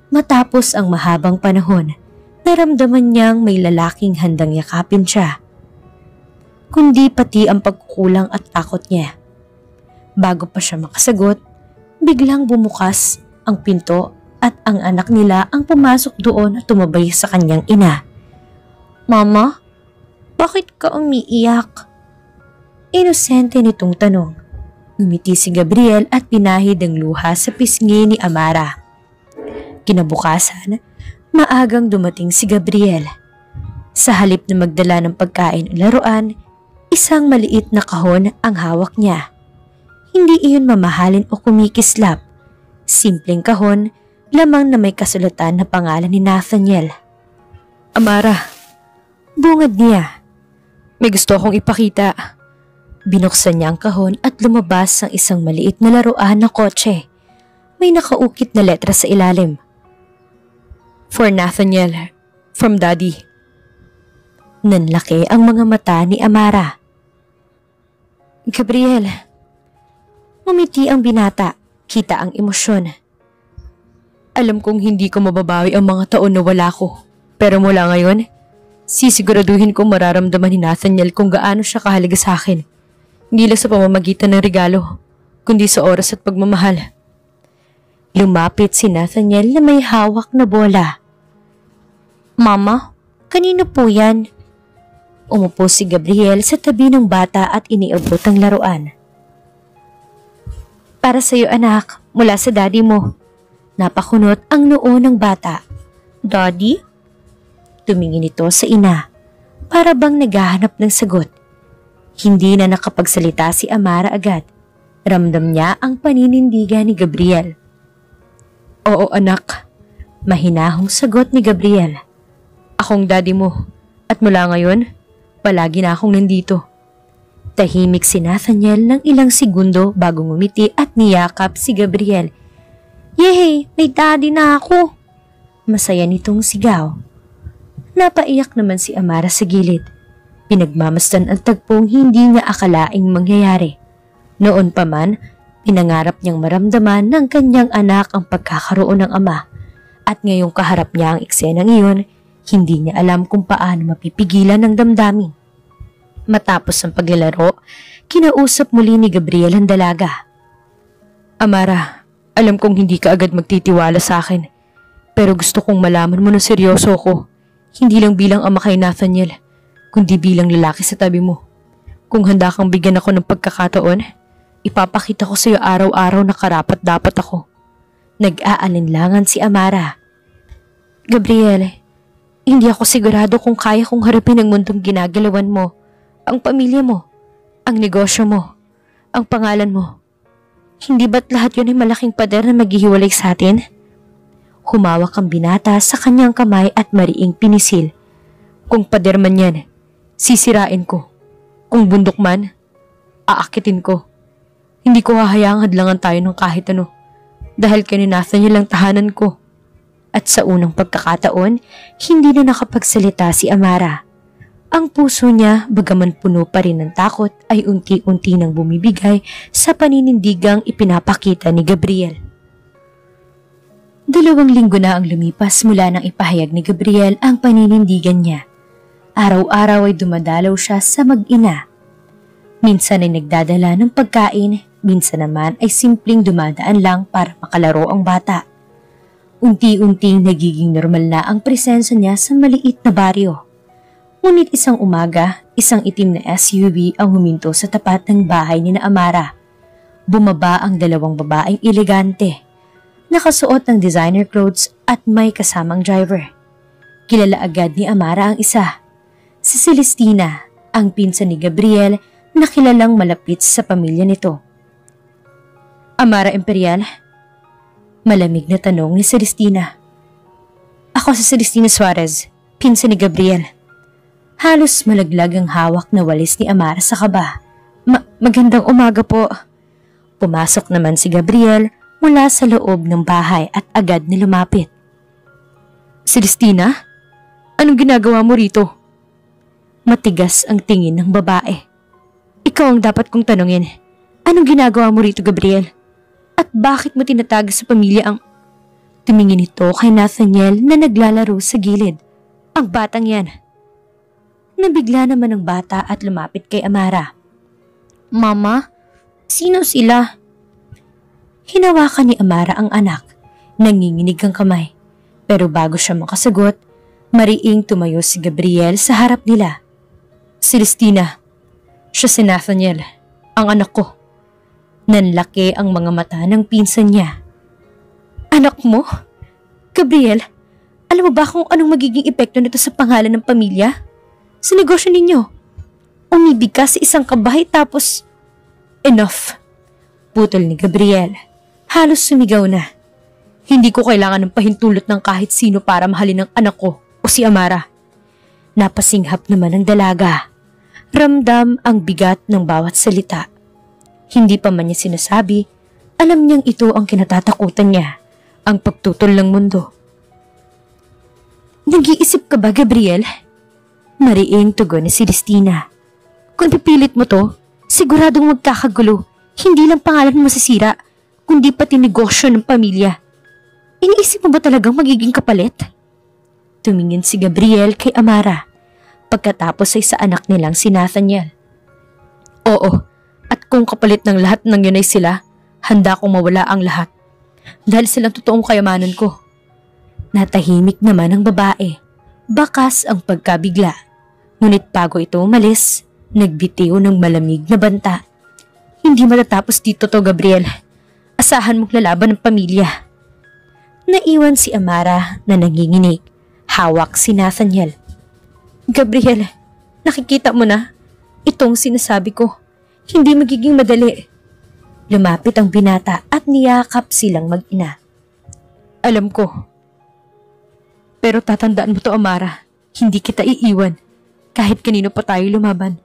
matapos ang mahabang panahon, naramdaman niyang may lalaking handang yakapin siya. Kundi pati ang pagkukulang at takot niya. Bago pa siya makasagot, biglang bumukas ang pinto at ang anak nila ang pumasok doon at tumabay sa kanyang ina. Mama, bakit ka umiiyak? Inosente nitong tanong. Ngumiti si Gabriel at pinahid ang luha sa pisngi ni Amara. Kinabukasan, maagang dumating si Gabriel. Sa halip na magdala ng pagkain o laruan, isang maliit na kahon ang hawak niya. Hindi iyon mamahalin o kumikislap. Simpleng kahon, lamang na may kasulatan na pangalan ni Nathaniel. Amara, Bungad niya. May gusto akong ipakita. Binuksan niya ang kahon at lumabas ang isang maliit na laruan na kotse. May nakaukit na letra sa ilalim. For Nathaniel, from Daddy. Nanlaki ang mga mata ni Amara. Gabriel. Ngumiti ang binata. Kita ang emosyon. Alam kong hindi ko mababawi ang mga taon na wala ko. Pero mula ngayon, sisiguraduhin ko mararamdaman ni Nathaniel kung gaano siya kahalaga sa akin. Hindi lang sa pamamagitan ng regalo, kundi sa oras at pagmamahal. Lumapit si Nathaniel na may hawak na bola. Mama, kanino po yan? Umupo si Gabriel sa tabi ng bata at iniabot ang laruan. Para sa'yo anak, mula sa daddy mo. Napakunot ang noo ng bata. Daddy? Tumingin ito sa ina, para bang naghahanap ng sagot. Hindi na nakapagsalita si Amara agad. Ramdam niya ang paninindigan ni Gabriel. Oo anak, mahinahong sagot ni Gabriel. Akong daddy mo, at mula ngayon, palagi na akong nandito. Tahimik si Nathaniel ng ilang segundo bago ngumiti at niyakap si Gabriel. Yehey, may daddy na ako! Masaya nitong sigaw. Napaiyak naman si Amara sa gilid. Pinagmamasdan ang tagpong hindi niya akalaing mangyayari. Noon pa man, pinangarap niyang maramdaman ng kanyang anak ang pagkakaroon ng ama. At ngayong kaharap niya ang eksenang iyon, hindi niya alam kung paano mapipigilan ng damdamin. Matapos ang paglalaro, kinausap muli ni Gabriel ang dalaga. Amara, alam kong hindi ka agad magtitiwala sa akin. Pero gusto kong malaman mo na seryoso ko. Hindi lang bilang ama kay Nathaniel, kundi bilang lalaki sa tabi mo. Kung handa kang bigyan ako ng pagkakataon, ipapakita ko sa iyo araw-araw na karapat-dapat ako. Nag-aalinlangan si Amara. Gabriel, hindi ako sigurado kung kaya kong harapin ang mundong ginagalawan mo. Ang pamilya mo, ang negosyo mo, ang pangalan mo. Hindi ba't lahat yun ay malaking pader na maghihiwalay sa atin? Humawak ang binata sa kanyang kamay at mariing pinisil. Kung pader man yan, sisirain ko. Kung bundok man, aakitin ko. Hindi ko hahayaang hadlangan tayo ng kahit ano. Dahil kay Nathaniel ang tahanan ko. At sa unang pagkakataon, hindi na nakapagsalita si Amara. Ang puso niya, bagaman puno pa rin ng takot, ay unti-unti nang bumibigay sa paninindigang ipinapakita ni Gabriel. 2 linggo na ang lumipas mula nang ipahayag ni Gabriel ang paninindigan niya. Araw-araw ay dumadalaw siya sa mag-ina. Minsan ay nagdadala ng pagkain, minsan naman ay simpleng dumadaan lang para makalaro ang bata. Unti-unting nagiging normal na ang presensya niya sa maliit na baryo. Ngunit isang umaga, isang itim na SUV ang huminto sa tapat ng bahay ni Amara. Bumaba ang 2 babaeng elegante. Nakasuot ng designer clothes at may kasamang driver. Kilala agad ni Amara ang isa. Si Celestina, ang pinsan ni Gabriel na kilalang malapit sa pamilya nito. Amara Imperial? Malamig na tanong ni Celestina. Ako si Celestina Suarez, pinsan ni Gabriel. Halos malaglag ang hawak na walis ni Amara sa kaba. Magandang umaga po. Pumasok naman si Gabriel mula sa loob ng bahay at agad na lumapit. Celestina, anong ginagawa mo rito? Matigas ang tingin ng babae. Ikaw ang dapat kong tanungin. Anong ginagawa mo rito, Gabriel? At bakit mo tinatago sa pamilya ang... Tumingin ito kay Nathaniel na naglalaro sa gilid. Ang batang yan. Nabigla naman ang bata at lumapit kay Amara. Mama, sino sila? Hinawakan ni Amara ang anak. Nanginginig ang kamay. Pero bago siya makasagot, mariing tumayo si Gabriel sa harap nila. Celestina, siya si Nathaniel, ang anak ko. Nanlaki ang mga mata ng pinsan niya. Anak mo? Gabriel, alam mo ba kung anong magiging epekto nito sa pangalan ng pamilya? Sa negosyo ninyo? Umibig ka sa isang kabahay tapos... Enough! Putol ni Gabriel. Halos sumigaw na. Hindi ko kailangan ng pahintulot ng kahit sino para mahalin ang anak ko o si Amara. Napasinghap naman ang dalaga. Ramdam ang bigat ng bawat salita. Hindi pa man niya sinasabi, alam niyang ito ang kinatatakutan niya, ang pagtutol ng mundo. Nag-iisip ka ba, Gabriel? Mariing tugon ni Celestina. Kung pipilit mo to, siguradong magkakagulo. Hindi lang pangalan mo masisira, kundi pati negosyo ng pamilya. Iniisip mo ba talagang magiging kapalit? Tumingin si Gabriel kay Amara, pagkatapos ay sa anak nilang si Nathaniel. Oo, at kung kapalit ng lahat ng yun ay sila, handa kong mawala ang lahat. Dahil silang totoong kayamanan ko. Natahimik naman ang babae. Bakas ang pagkabigla. Ngunit bago ito umalis, nagbitiw ng malamig na banta. Hindi matatapos dito to, Gabriel. Asahan mong lalaban ng pamilya. Naiwan si Amara na nanginginig. Hawak si Nathaniel. Gabriel, nakikita mo na? Itong sinasabi ko. Hindi magiging madali. Lumapit ang binata at niyakap silang mag-ina. Alam ko. Pero tatandaan mo to, Amara. Hindi kita iiwan. Kahit kanino pa tayo lumaban.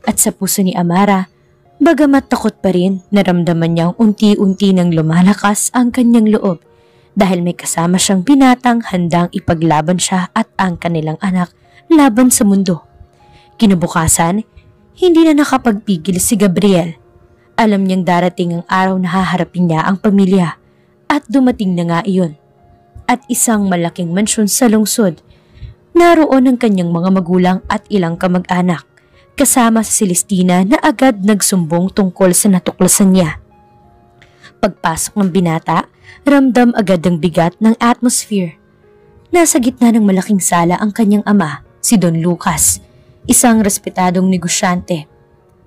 At sa puso ni Amara, bagamat takot pa rin, naramdaman niyang unti-unti nang lumalakas ang kanyang loob dahil may kasama siyang binatang handang ipaglaban siya at ang kanilang anak laban sa mundo. Kinabukasan, hindi na nakapagpigil si Gabriel. Alam niyang darating ang araw na haharapin niya ang pamilya at dumating na nga iyon. At isang malaking mansyon sa lungsod. Naroon ang kanyang mga magulang at ilang kamag-anak kasama si Celestina na agad nagsumbong tungkol sa natuklasan niya. Pagpasok ng binata, ramdam agad ang bigat ng atmosphere. Nasa gitna ng malaking sala ang kanyang ama, si Don Lucas, isang respetadong negosyante.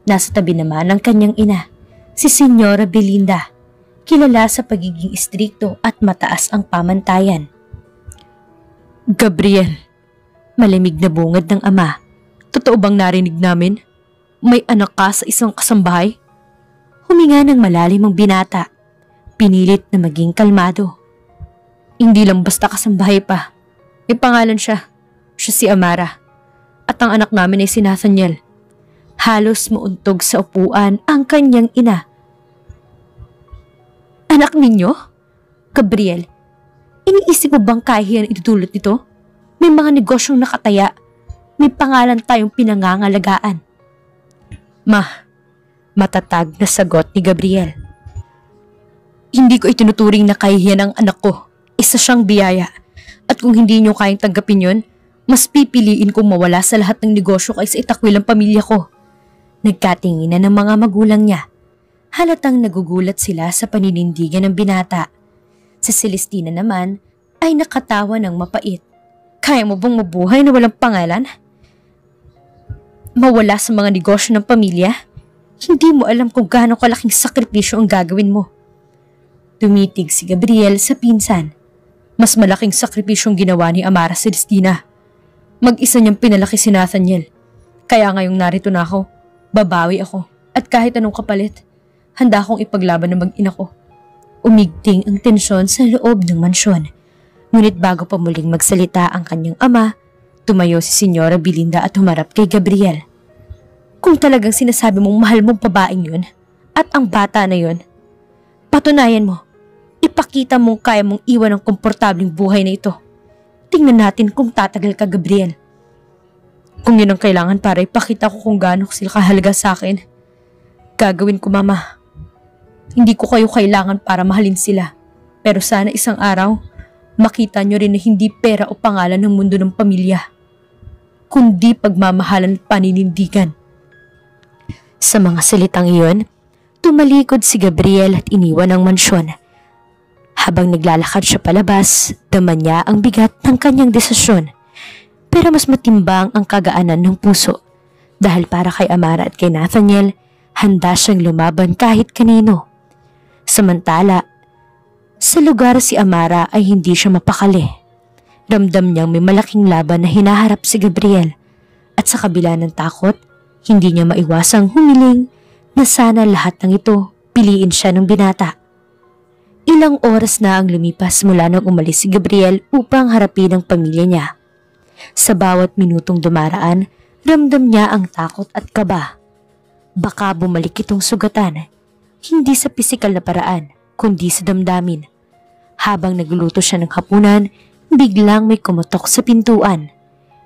Nasa tabi naman ang kanyang ina, si Senyora Belinda, kilala sa pagiging istrikto at mataas ang pamantayan. Gabriel, malamig na bungad ng ama. Totoo bang narinig namin? May anak ka sa isang kasambahay? Huminga ng malalim ang binata. Pinilit na maging kalmado. Hindi lang basta kasambahay pa. May pangalan siya. Siya si Amara. At ang anak namin ay si Nathaniel. Halos mauntog sa upuan ang kanyang ina. Anak ninyo? Gabriel, iniisip mo bang kaya yan itutulot nito? May mga negosyong nakataya. May pangalan tayong pinangangalagaan. Matatag na sagot ni Gabriel. Hindi ko itinuturing na kahihiyan ang anak ko. Isa siyang biyaya. At kung hindi niyo kayang tanggapin yun, mas pipiliin kong mawala sa lahat ng negosyo kaysa itakwil ang pamilya ko. Nagkatinginan ng mga magulang niya. Halatang nagugulat sila sa paninindigan ng binata. Si Celestina naman ay nakatawa ng mapait. Kaya mo bang mabuhay na walang pangalan? Mawala sa mga negosyo ng pamilya? Hindi mo alam kung gaano kalaking sakripisyo ang gagawin mo. Tumitig si Gabriel sa pinsan. Mas malaking sakripisyong ginawa ni Amara Celestina. Mag-isa niyang pinalaki si Nathaniel. Kaya ngayong narito na ako, babawi ako. At kahit anong kapalit, handa akong ipaglaban ng mag-ina ko. Umigting ang tensyon sa loob ng mansyon. Ngunit bago pa muling magsalita ang kanyang ama, tumayo si Senyora Belinda at humarap kay Gabriel. Kung talagang sinasabi mong mahal mong babaeng yun at ang bata na yun, patunayan mo, ipakita mong kaya mong iwan ang komportabling buhay na ito. Tingnan natin kung tatagal ka, Gabriel. Kung yun ang kailangan para ipakita ko kung gaano sila kahalaga sa akin, gagawin ko, Mama. Hindi ko kayo kailangan para mahalin sila, pero sana isang araw, makita nyo rin na hindi pera o pangalan ng mundo ng pamilya, kundi pagmamahalan at paninindigan. Sa mga salitang iyon, tumalikod si Gabriel at iniwan ang mansyon. Habang naglalakad siya palabas, dama niya ang bigat ng kanyang desisyon. Pero mas matimbang ang kagaanan ng puso dahil para kay Amara at kay Nathaniel, handa siyang lumaban kahit kanino. Samantala, sa lugar si Amara ay hindi siya mapakali. Ramdam niyang may malaking laban na hinaharap si Gabriel at sa kabila ng takot, hindi niya maiwasang humiling na sana lahat ng ito piliin siya ng binata. Ilang oras na ang lumipas mula nang umalis si Gabriel upang harapin ang pamilya niya. Sa bawat minutong dumaraan, ramdam niya ang takot at kaba. Baka bumalik itong sugatan, hindi sa pisikal na paraan, kundi sa damdamin. Habang nagluluto siya ng hapunan, biglang may kumutok sa pintuan.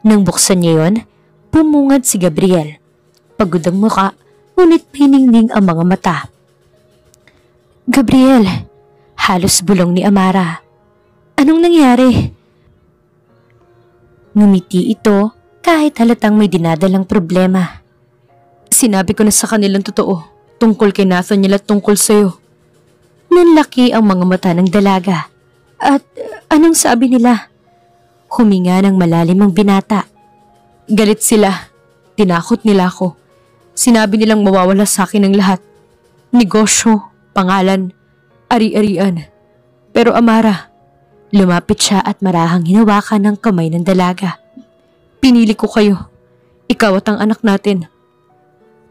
Nang buksan niya yon, bumungad si Gabriel. Pagod ang muka, ngunit hiningning ang mga mata. "Gabriel," halos bulong ni Amara. "Anong nangyari?" Ngumiti ito kahit halatang may dinadalang problema. "Sinabi ko na sa kanilang totoo tungkol kay Nathaniel at tungkol sa'yo." Nanlaki ang mga mata ng dalaga. "At anong sabi nila?" Huminga ng malalim ang binata. "Galit sila. Tinakot nila ako. Sinabi nilang mawawala sa akin ang lahat. Negosyo, pangalan, ari-arian. Pero Amara," lumapit siya at marahang hinawakan ng kamay ng dalaga. "Pinili ko kayo. Ikaw at ang anak natin."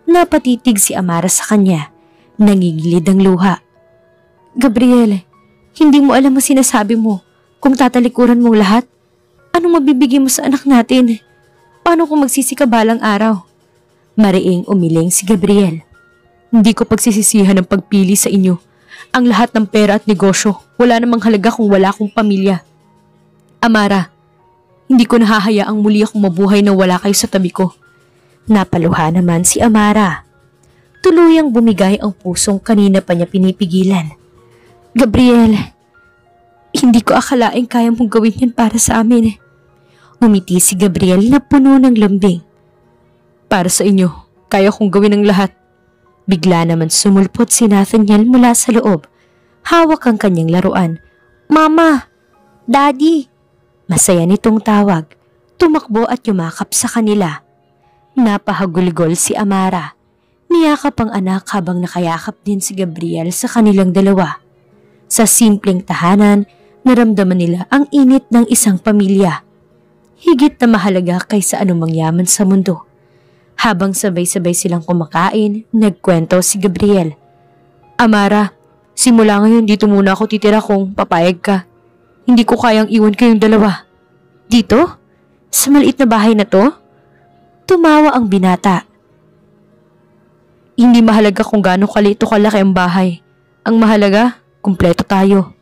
Napatitig si Amara sa kanya. Nangingilid ang luha. "Gabriel, hindi mo alam ang sinasabi mo. Kung tatalikuran mong lahat, anong mabibigay mo sa anak natin? Paano kung magsisikabalang araw?" Mariing umiling si Gabriel. "Hindi ko pagsisisihan ang pagpili sa inyo. Ang lahat ng pera at negosyo, wala namang halaga kung wala akong pamilya. Amara, hindi ko nahahayaang muli akong mabuhay na wala kayo sa tabi ko." Napaluha naman si Amara. Tuluyang bumigay ang pusong kanina pa niya pinipigilan. "Gabriel, hindi ko akalaing kaya mong gawin yan para sa amin." Umiti si Gabriel na puno ng lambing. "Para sa inyo, kaya kong gawin ang lahat." Bigla naman sumulpot si Nathaniel mula sa loob. Hawak ang kanyang laruan. "Mama! Daddy!" Masaya nitong tawag. Tumakbo at yumakap sa kanila. Napahagulgol si Amara. Niyakap ang anak habang nakayakap din si Gabriel sa kanilang dalawa. Sa simpleng tahanan, naramdaman nila ang init ng isang pamilya. Higit na mahalaga kaysa anumang yaman sa mundo. Habang sabay-sabay silang kumakain, nagkwento si Gabriel. "Amara, simula ngayon dito muna ako titira kung papayag ka. Hindi ko kayang iwan kayong dalawa." "Dito? Sa maliit na bahay na to?" Tumawa ang binata. "Hindi mahalaga kung gaano kaliit o kalaki ang bahay. Ang mahalaga, kumpleto tayo."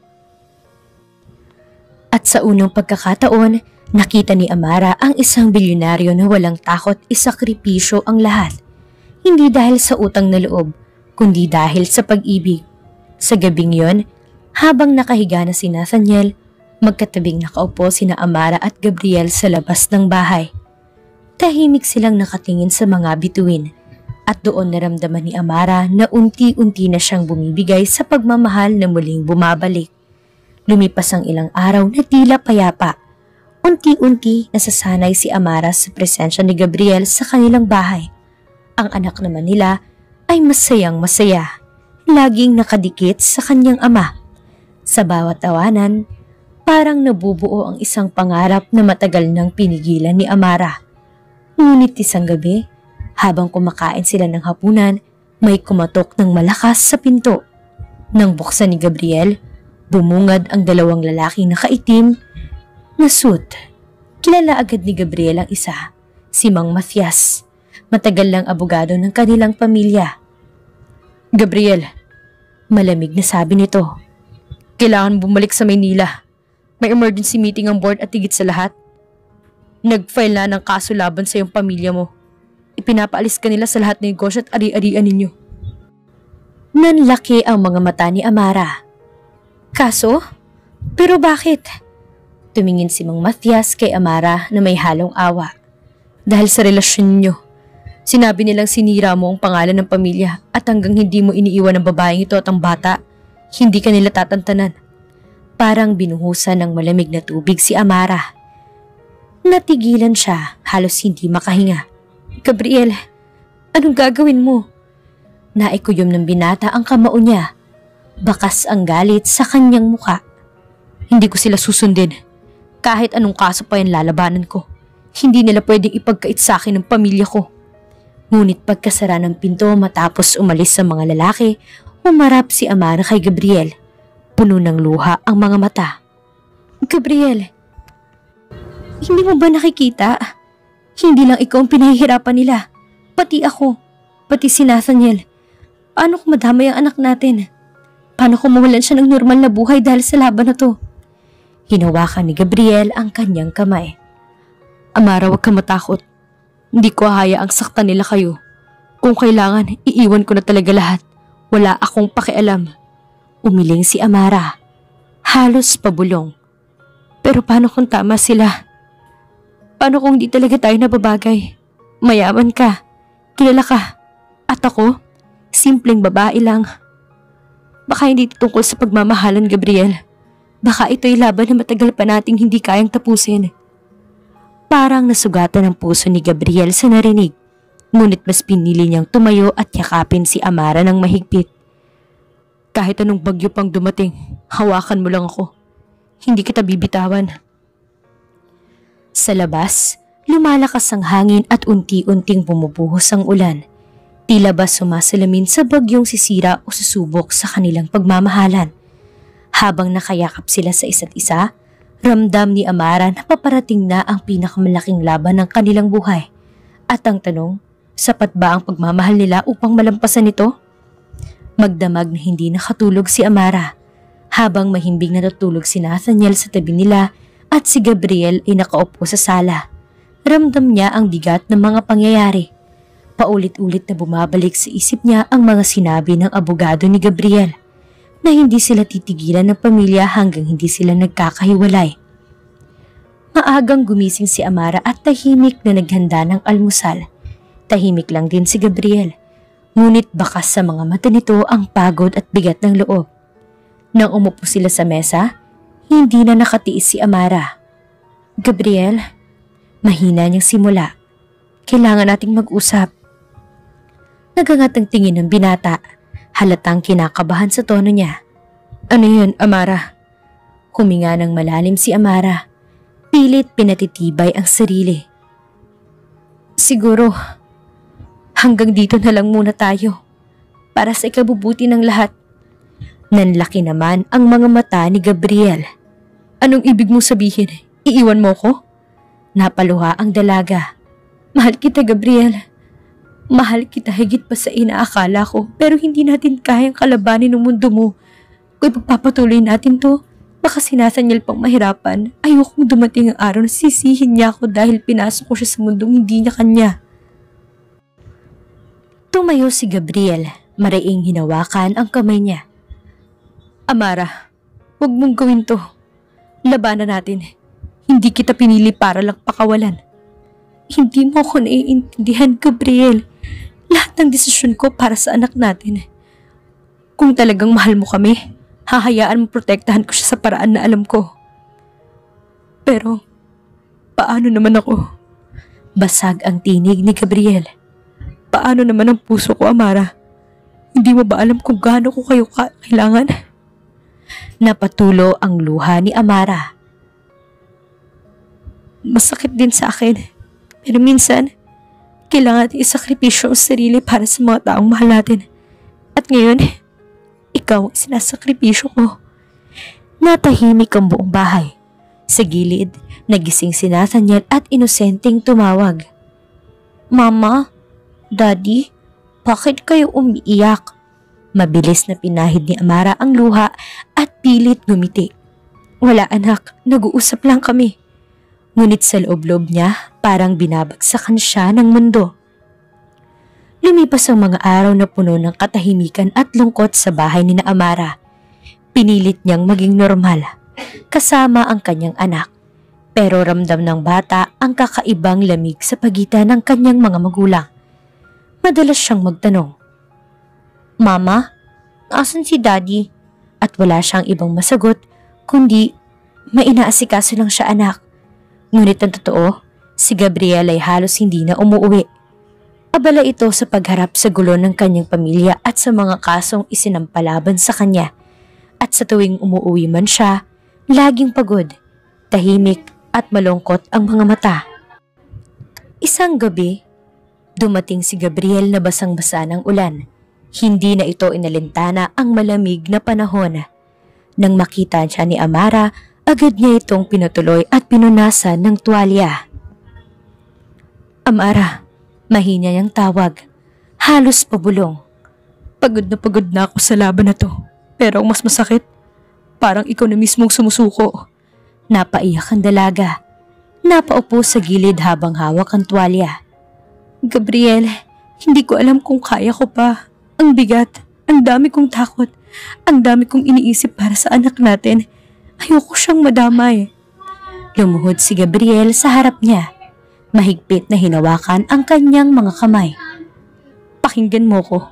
At sa unang pagkakataon, nakita ni Amara ang isang bilyonaryo na walang takot isakripisyo ang lahat. Hindi dahil sa utang na loob, kundi dahil sa pag-ibig. Sa gabing yon, habang nakahiga na si Nathaniel, magkatabing nakaupo sina Amara at Gabriel sa labas ng bahay. Tahimik silang nakatingin sa mga bituin at doon naramdaman ni Amara na unti-unti na siyang bumibigay sa pagmamahal na muling bumabalik. Lumipas ang ilang araw na tila payapa. Unti-unti nasasanay si Amara sa presensya ni Gabriel sa kanilang bahay. Ang anak naman nila ay masayang masaya, laging nakadikit sa kanyang ama. Sa bawat tawanan, parang nabubuo ang isang pangarap na matagal nang pinigilan ni Amara. Ngunit isang gabi, habang kumakain sila ng hapunan, may kumatok ng malakas sa pinto. Nang buksan ni Gabriel, bumungad ang dalawang lalaking nakaitim na suit. Kilala agad ni Gabriel ang isa, si Mang Matias. Matagal lang abogado ng kanilang pamilya. "Gabriel," malamig na sabi nito, "kailangan bumalik sa Maynila. May emergency meeting ang board at higit sa lahat, nag-file na ng kaso laban sa iyong pamilya mo. Ipinapaalis ka nila sa lahat ng negosyo at ari-arian ninyo." Nanlaki ang mga mata ni Amara. "Kaso? Pero bakit?" Tumingin si Mang Matias kay Amara na may halong awa. "Dahil sa relasyon niyo. Sinabi nilang sinira mo ang pangalan ng pamilya at hanggang hindi mo iniiwan ang babaeng ito at ang bata, hindi ka nila tatantanan." Parang binuhusan ng malamig na tubig si Amara. Natigilan siya, halos hindi makahinga. "Gabriel, anong gagawin mo?" Naikuyom ng binata ang kamao niya. Bakas ang galit sa kanyang muka. "Hindi ko sila susundin. Kahit anong kaso pa yan lalabanan ko. Hindi nila pwedeng ipagkait sa akin ng pamilya ko." Ngunit pagkasara ng pinto matapos umalis sa mga lalaki, humarap si Amara kay Gabriel. Puno ng luha ang mga mata. "Gabriel, Hindi mo ba nakikita? Hindi lang ikaw ang pinahihirapan nila. Pati ako. Pati si Nathaniel. Paano kung madamay ang anak natin? Paano kung mawalan siya ng normal na buhay dahil sa laban na to? Hinawakan ni Gabriel ang kanyang kamay. Amara, huwag kang matakot. Hindi ko hahayaang saktan nila kayo. Kung kailangan, iiwan ko na talaga lahat. Wala akong pakialam. Umiling si Amara. Halos pabulong. Pero paano kung tama sila? Paano kung di talaga tayo nababagay? Mayaman ka. Kilala ka. At ako, simpleng babae lang. Baka hindi ito tungkol sa pagmamahalan, Gabriel. Baka ito'y laban na matagal pa nating hindi kayang tapusin. Parang nasugatan ang puso ni Gabriel sa narinig. Ngunit mas pinili niyang tumayo at yakapin si Amara ng mahigpit. Kahit anong bagyo pang dumating, hawakan mo lang ako. Hindi kita bibitawan. Sa labas, lumalakas ang hangin at unti-unting bumubuhos ang ulan. Tila ba sumasalamin sa bagyong sisira o susubok sa kanilang pagmamahalan. Habang nakayakap sila sa isa't isa, ramdam ni Amara na paparating na ang pinakamalaking laban ng kanilang buhay. At ang tanong, sapat ba ang pagmamahal nila upang malampasan ito? Magdamag na hindi nakatulog si Amara, habang mahimbing natutulog si Nathaniel sa tabi nila at si Gabriel ay nakaupo sa sala. Ramdam niya ang bigat ng mga pangyayari. Paulit-ulit na bumabalik sa isip niya ang mga sinabi ng abogado ni Gabriel na hindi sila titigilan ng pamilya hanggang hindi sila nagkakahiwalay. Maagang gumising si Amara at tahimik na naghanda ng almusal. Tahimik lang din si Gabriel. Ngunit bakas sa mga mata nito ang pagod at bigat ng loob. Nang umupo sila sa mesa, hindi na nakatiis si Amara. Gabriel, mahina niyang simula. Kailangan nating mag-usap. Nagangat ang tingin ng binata. Halatang kinakabahan sa tono niya. Ano yun, Amara? Huminga ng malalim si Amara. Pilit pinatitibay ang sarili. Siguro, hanggang dito na lang muna tayo. Para sa ikabubuti ng lahat. Nanlaki naman ang mga mata ni Gabriel. Anong ibig mong sabihin? Iiwan mo ko? Napaluha ang dalaga. Mahal kita, Gabriel. Mahal kita higit pa sa inaakala ko, pero hindi natin kayang kalabanin ng mundo mo. Kung ipagpapatuloy natin to, baka si Nathaniel pang mahirapan. Ayokong dumating ang araw na sisihin niya ako dahil pinasok ko siya sa mundong hindi niya kanya. Tumayo si Gabriel, maraing hinawakan ang kamay niya. Amara, huwag mong gawin to. Labanan natin. Hindi kita pinili para lang pakawalan. Hindi mo ako naiintindihan, Gabriel. Lahat ng desisyon ko para sa anak natin. Kung talagang mahal mo kami, hahayaan mo protektahan ko siya sa paraan na alam ko. Pero, paano naman ako? Basag ang tinig ni Gabriel. Paano naman ang puso ko, Amara? Hindi mo ba alam kung gaano ko kayo kailangan? Napatulo ang luha ni Amara. Masakit din sa akin. Pero minsan, kailangan natin isakripisyo ang sarili para sa mga taong mahal natin. At ngayon, ikaw ang sinasakripisyo ko. Natahimik ang buong bahay. Sa gilid, nagising si Nathaniel at inosenteng tumawag. Mama, Daddy, bakit kayo umiiyak? Mabilis na pinahid ni Amara ang luha at pilit ngumiti. Wala anak, nag-uusap lang kami. Ngunit sa loob-loob niya, parang binabagsakan siya ng mundo. Lumipas ang mga araw na puno ng katahimikan at lungkot sa bahay ni Amara. Pinilit niyang maging normal, kasama ang kanyang anak. Pero ramdam ng bata ang kakaibang lamig sa pagitan ng kanyang mga magulang. Madalas siyang magtanong, Mama, asan si Daddy? At wala siyang ibang masagot, kundi may inaasikaso lang siya anak. Ngunit ang totoo, si Gabriel ay halos hindi na umuwi. Abala ito sa pagharap sa gulo ng kanyang pamilya at sa mga kasong isinampalaban sa kanya. At sa tuwing umuwi man siya, laging pagod, tahimik at malungkot ang mga mata. Isang gabi, dumating si Gabriel na basang-basa ng ulan. Hindi na ito inalintana ang malamig na panahon. Nang makita siya ni Amara, Agad niya itong pinatuloy at pinunasan ng tuwalya. Amara, mahina niyang tawag. Halos pabulong. Pagod na ako sa laban na to. Pero ang mas masakit, parang ikaw na mismong sumusuko. Napaiyak ang dalaga. Napaupo sa gilid habang hawak ang tuwalya. Gabriel, hindi ko alam kung kaya ko pa. Ang bigat, ang dami kong takot, ang dami kong iniisip para sa anak natin. Ayoko siyang madamay. Lumuhod si Gabriel sa harap niya. Mahigpit na hinawakan ang kanyang mga kamay. Pakinggan mo ko.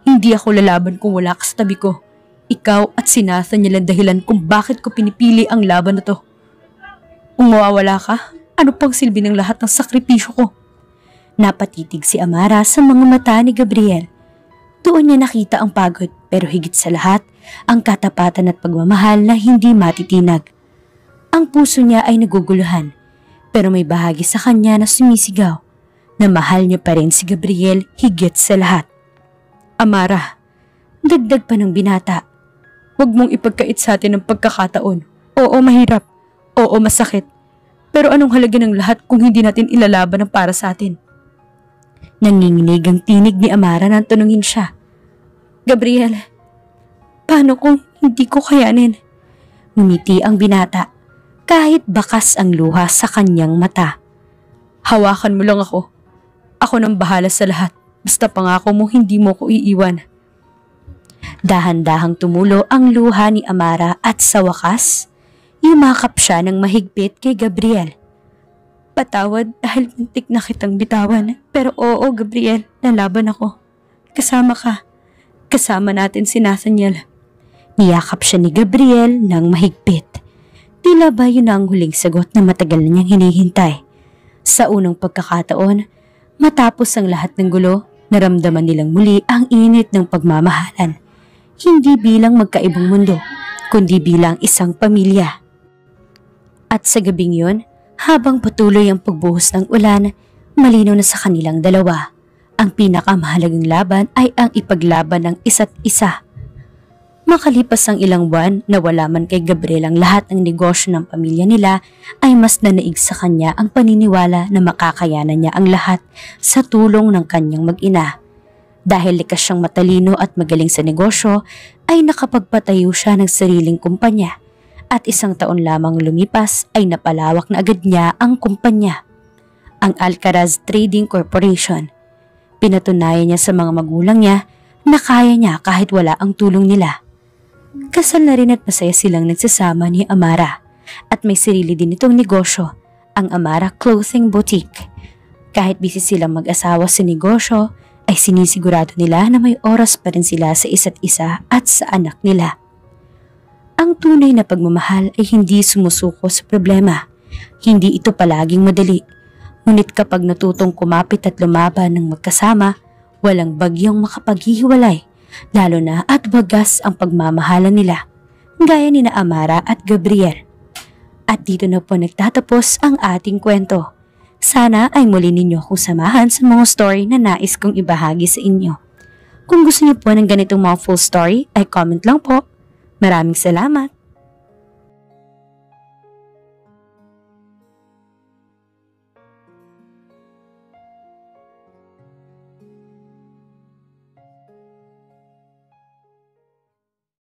Hindi ako lalaban kung wala ka sa tabi ko. Ikaw at si Nathaniel ang dahilan kung bakit ko pinipili ang laban na to. Kung mawawala ka, ano pang silbi ng lahat ng sakripisyo ko? Napatitig si Amara sa mga mata ni Gabriel. Doon niya nakita ang pagod pero higit sa lahat, ang katapatan at pagmamahal na hindi matitinag. Ang puso niya ay naguguluhan, pero may bahagi sa kanya na sumisigaw na mahal niya pa rin si Gabriel higit sa lahat. Amara, dagdag pa ng binata, huwag mong ipagkait sa atin ang pagkakataon. Oo, mahirap. Oo, masakit. Pero anong halaga ng lahat kung hindi natin ilalaban ang para sa atin? Nanginginig ang tinig ni Amara nang tanungin siya. Gabriel, paano kung hindi ko kayanin? Ngumiti ang binata, kahit bakas ang luha sa kanyang mata. Hawakan mo lang ako. Ako nang bahala sa lahat. Basta pangako mo hindi mo ko iiwan. Dahan-dahang tumulo ang luha ni Amara at sa wakas, yumakap siya ng mahigpit kay Gabriel. Patawad dahil muntik na kitang bitawan. Pero oo, Gabriel, lalaban ako. Kasama ka. Kasama natin si Nathaniel. Niyakap siya ni Gabriel ng mahigpit. Tila ba yun ang huling sagot na matagal na niyang hinihintay. Sa unang pagkakataon, matapos ang lahat ng gulo, naramdaman nilang muli ang init ng pagmamahalan. Hindi bilang magkaibang mundo, kundi bilang isang pamilya. At sa gabing yun, habang patuloy ang pagbuhos ng ulan, malinaw na sa kanilang dalawa. Ang pinakamahalagang laban ay ang ipaglaban ng isa't isa. Makalipas ang ilang buwan na wala man kay Gabriel ang lahat ng negosyo ng pamilya nila, ay mas nanaig sa kanya ang paniniwala na makakayanan niya ang lahat sa tulong ng kanyang mag-ina. Dahil likas siyang matalino at magaling sa negosyo, ay nakapagpatayo siya ng sariling kumpanya. At 1 taon lamang lumipas ay napalawak na agad niya ang kumpanya, ang Alcaraz Trading Corporation. Pinatunayan niya sa mga magulang niya na kaya niya kahit wala ang tulong nila. Kasal na rin at masaya silang nagsasama ni Amara at may sarili din itong negosyo, ang Amara Clothing Boutique. Kahit busy silang mag-asawa sa negosyo, ay sinisigurado nila na may oras pa rin sila sa isa't isa at sa anak nila. Ang tunay na pagmamahal ay hindi sumusuko sa problema. Hindi ito palaging madali. Ngunit kapag natutong kumapit at lumaban ng magkasama, walang bagyong makapaghihiwalay, lalo na at wagas ang pagmamahalan nila, gaya ni na Amara at Gabriel. At dito na po nagtatapos ang ating kwento. Sana ay muli ninyo akong samahan sa mga story na nais kong ibahagi sa inyo. Kung gusto niyo po ng ganitong mga full story, ay comment lang po. Maraming salamat!